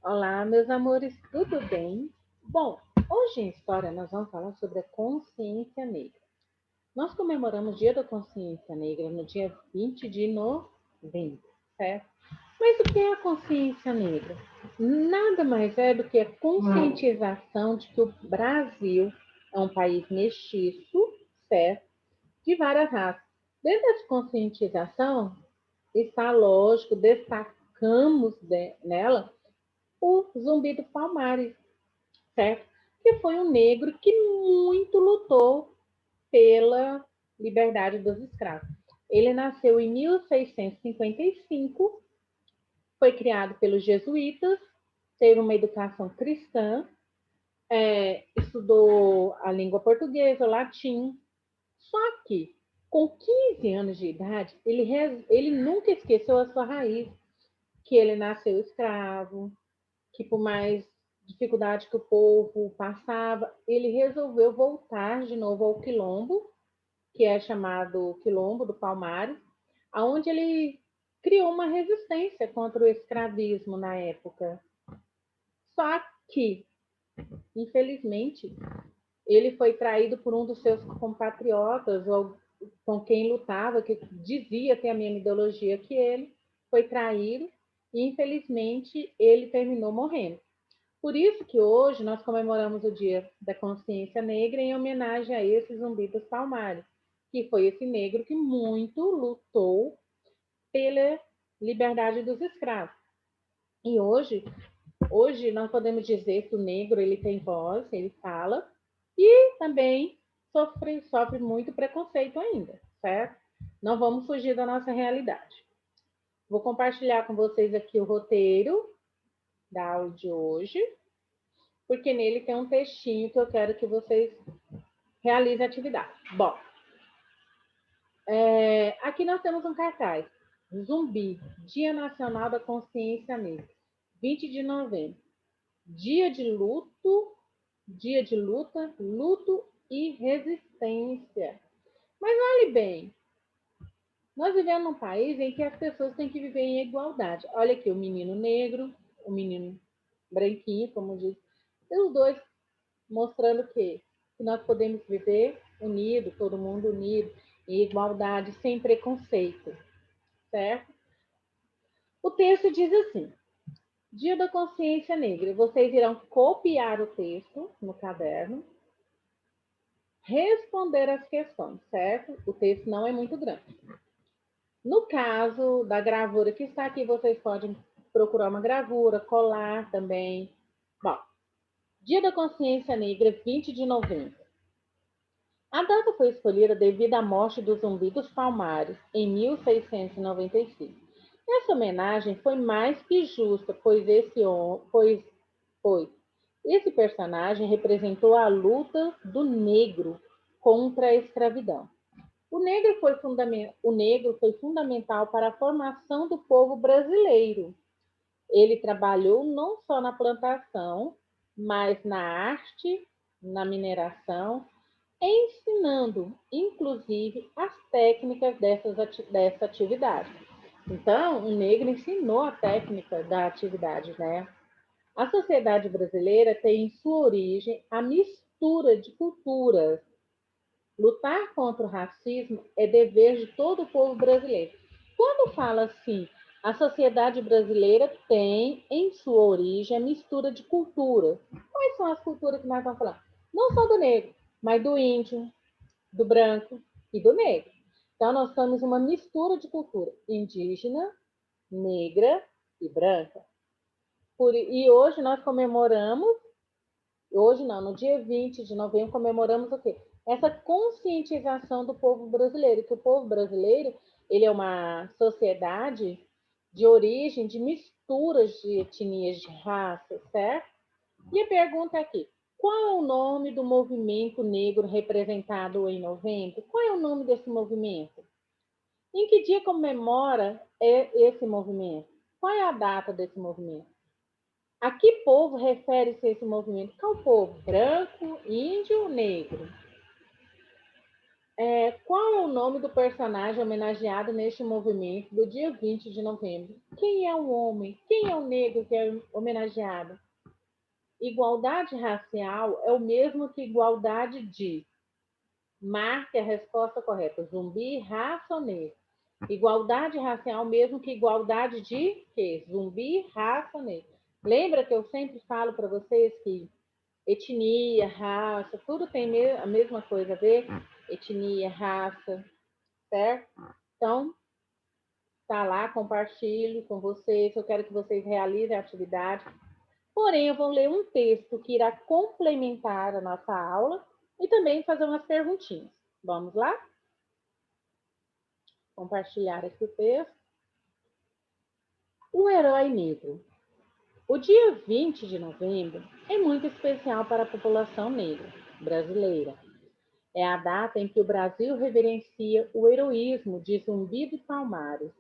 Olá, meus amores, tudo bem? Bom, hoje em História nós vamos falar sobre a consciência negra. Nós comemoramos o Dia da Consciência Negra no dia 20 de novembro, certo? Mas o que é a consciência negra? Nada mais é do que a conscientização de que o Brasil é um país mestiço, certo? De várias raças. Dentro dessa conscientização, está lógico, destacamos nela o Zumbi dos Palmares, certo? Que foi um negro que muito lutou pela liberdade dos escravos. Ele nasceu em 1655, foi criado pelos jesuítas, teve uma educação cristã, estudou a língua portuguesa, o latim. Só que, com 15 anos de idade, ele nunca esqueceu a sua raiz, que ele nasceu escravo, que por mais dificuldade que o povo passava, ele resolveu voltar de novo ao Quilombo, que é chamado Quilombo do Palmares, aonde ele criou uma resistência contra o escravismo na época. Só que, infelizmente, ele foi traído por um dos seus compatriotas, ou com quem lutava, que dizia ter a mesma ideologia que ele, foi traído e, infelizmente, ele terminou morrendo. Por isso que hoje nós comemoramos o Dia da Consciência Negra em homenagem a esse Zumbi dos Palmares, que foi esse negro que muito lutou pela liberdade dos escravos. E hoje nós podemos dizer que o negro ele tem voz, ele fala e também sofre muito preconceito ainda, certo? Não vamos fugir da nossa realidade. Vou compartilhar com vocês aqui o roteiro da aula de hoje, porque nele tem um textinho que eu quero que vocês realizem a atividade. Bom, aqui nós temos um cartaz. Zumbi, Dia Nacional da Consciência Negra, 20 de novembro. Dia de luto, dia de luta, luto e resistência. Mas olhe bem, nós vivemos num país em que as pessoas têm que viver em igualdade. Olha aqui, o menino negro, o menino branquinho, como diz, e os dois mostrando que nós podemos viver unido, todo mundo unido, em igualdade, sem preconceito, certo? O texto diz assim: Dia da Consciência Negra. Vocês irão copiar o texto no caderno, responder as questões, certo? O texto não é muito grande. No caso da gravura que está aqui, vocês podem procurar uma gravura, colar também. Bom, Dia da Consciência Negra, 20 de novembro. A data foi escolhida devido à morte do Zumbi dos Palmares, em 1695. Essa homenagem foi mais que justa, pois esse personagem representou a luta do negro contra a escravidão. O negro foi fundamental para a formação do povo brasileiro. Ele trabalhou não só na plantação, mas na arte, na mineração, ensinando, inclusive, as técnicas dessa atividade. Então, o negro ensinou a técnica da atividade, né? A sociedade brasileira tem em sua origem a mistura de culturas. Lutar contra o racismo é dever de todo o povo brasileiro. Quando fala assim, a sociedade brasileira tem em sua origem a mistura de culturas. Quais são as culturas que nós vamos falar? Não só do negro, mas do índio, do branco e do negro. Então, nós temos uma mistura de cultura indígena, negra e branca. E hoje nós comemoramos, hoje não, no dia 20 de novembro, comemoramos o quê? Essa conscientização do povo brasileiro, que o povo brasileiro ele é uma sociedade de origem de misturas de etnias, de raças, certo? E a pergunta aqui: qual é o nome do movimento negro representado em novembro? Qual é o nome desse movimento? Em que dia comemora esse movimento? Qual é a data desse movimento? A que povo refere-se esse movimento? Qual povo? Branco, índio, negro? Qual é o nome do personagem homenageado neste movimento do dia 20 de novembro? Quem é o homem? Quem é o negro que é homenageado? Igualdade racial é o mesmo que igualdade de. Marque a resposta correta. Zumbi, raça ou negro? Igualdade racial mesmo que igualdade de quê? Zumbi, raça ou negro? Lembra que eu sempre falo para vocês que etnia, raça, tudo tem a mesma coisa a ver? Etnia, raça, certo? Então, tá lá, compartilho com vocês. Eu quero que vocês realizem a atividade. Porém, eu vou ler um texto que irá complementar a nossa aula e também fazer umas perguntinhas. Vamos lá? Compartilhar aqui o texto. O herói negro. O dia 20 de novembro é muito especial para a população negra brasileira. É a data em que o Brasil reverencia o heroísmo de Zumbi dos Palmares,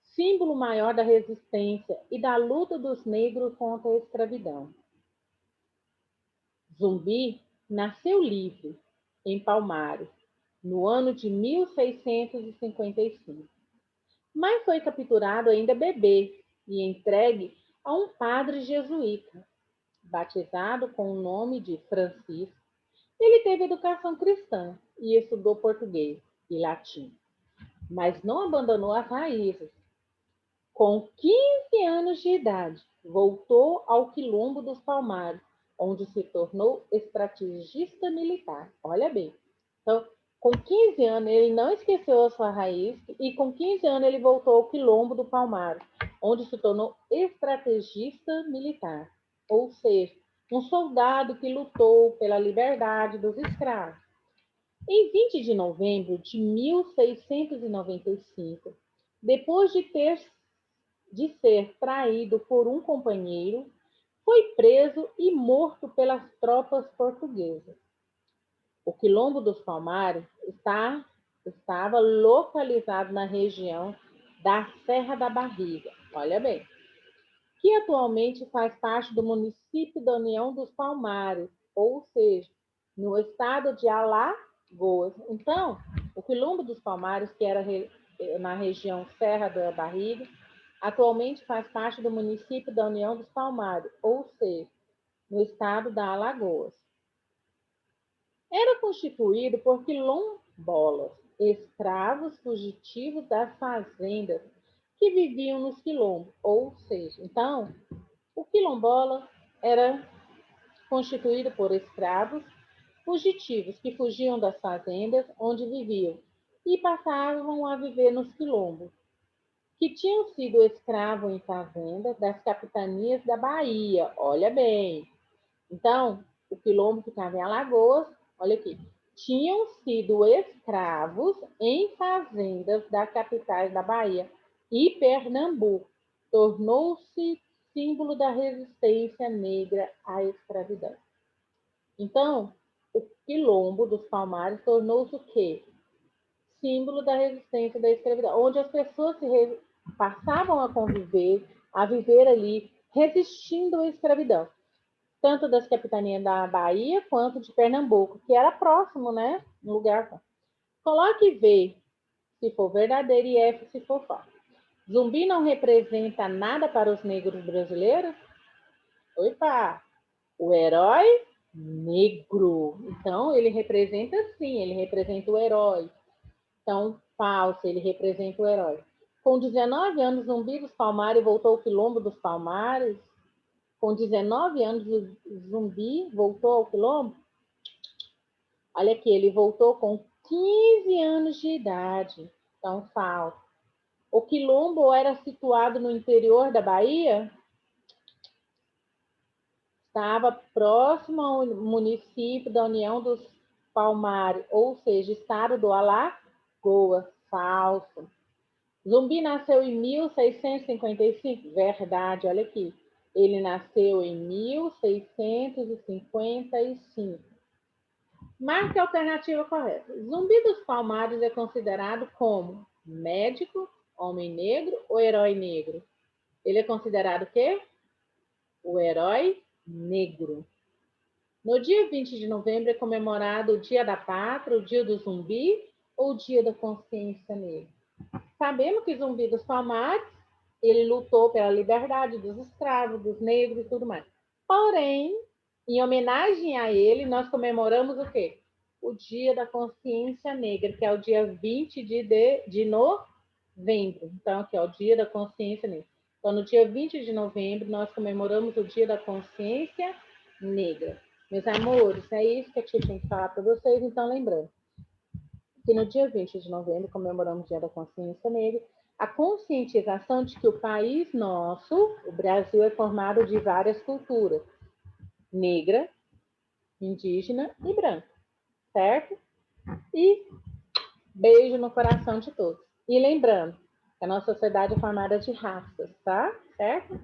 símbolo maior da resistência e da luta dos negros contra a escravidão. Zumbi nasceu livre em Palmares no ano de 1655, mas foi capturado ainda bebê e entregue a um padre jesuíta. Batizado com o nome de Francisco, ele teve educação cristã e estudou português e latim, mas não abandonou as raízes. Com 15 anos de idade, voltou ao Quilombo dos Palmares, onde se tornou estrategista militar. Olha bem. Então, com 15 anos, ele não esqueceu a sua raiz e com 15 anos ele voltou ao Quilombo do Palmares, onde se tornou estrategista militar. Ou seja, um soldado que lutou pela liberdade dos escravos. Em 20 de novembro de 1695, depois de ser traído por um companheiro, foi preso e morto pelas tropas portuguesas. O Quilombo dos Palmares estava localizado na região da Serra da Barriga, olha bem, que atualmente faz parte do município da União dos Palmares, ou seja, no estado de Alagoas. Então, o Quilombo dos Palmares, que era na região Serra da Barriga, atualmente faz parte do município da União dos Palmares, ou seja, no estado da Alagoas. Era constituído por quilombolas, escravos fugitivos das fazendas que viviam nos quilombos, ou seja, então, o quilombola era constituído por escravos fugitivos que fugiam das fazendas onde viviam e passavam a viver nos quilombos, que tinham sido escravos em fazendas das capitanias da Bahia. Olha bem. Então, o quilombo ficava em Alagoas, olha aqui, tinham sido escravos em fazendas das capitais da Bahia e Pernambuco. Tornou-se símbolo da resistência negra à escravidão. Então, o quilombo dos Palmares tornou-se o quê? Símbolo da resistência da escravidão, onde as pessoas passavam a conviver, a viver ali, resistindo à escravidão, tanto das capitanias da Bahia quanto de Pernambuco, que era próximo, né? Um lugar. Coloque V se for verdadeiro e F se for falso. Zumbi não representa nada para os negros brasileiros? Opa! O herói negro. Então, ele representa sim, ele representa o herói. Então, falso, ele representa o herói. Com 19 anos, Zumbi dos Palmares voltou ao Quilombo dos Palmares. Com 19 anos, o Zumbi voltou ao Quilombo. Olha aqui, ele voltou com 15 anos de idade. Então, falso. O Quilombo era situado no interior da Bahia? Estava próximo ao município da União dos Palmares, ou seja, estado do Alagoas. Falso. Zumbi nasceu em 1655? Verdade, olha aqui. Ele nasceu em 1655. Marque a alternativa correta. Zumbi dos Palmares é considerado como médico, homem negro ou herói negro? Ele é considerado o quê? O herói negro. No dia 20 de novembro é comemorado o Dia da Pátria, o Dia do Zumbi ou o Dia da Consciência Negra? Sabemos que Zumbi dos Palmares, ele lutou pela liberdade dos escravos, dos negros e tudo mais. Porém, em homenagem a ele, nós comemoramos o quê? O Dia da Consciência Negra, que é o dia 20 de novembro. Então, aqui é o Dia da Consciência Negra. Então, no dia 20 de novembro, nós comemoramos o Dia da Consciência Negra. Meus amores, é isso que a tia tem que falar para vocês, então lembrando que no dia 20 de novembro comemoramos o Dia da Consciência Negra, a conscientização de que o país nosso, o Brasil, é formado de várias culturas, negra, indígena e branca, certo? E beijo no coração de todos. E lembrando que a nossa sociedade é formada de raças, tá? Certo?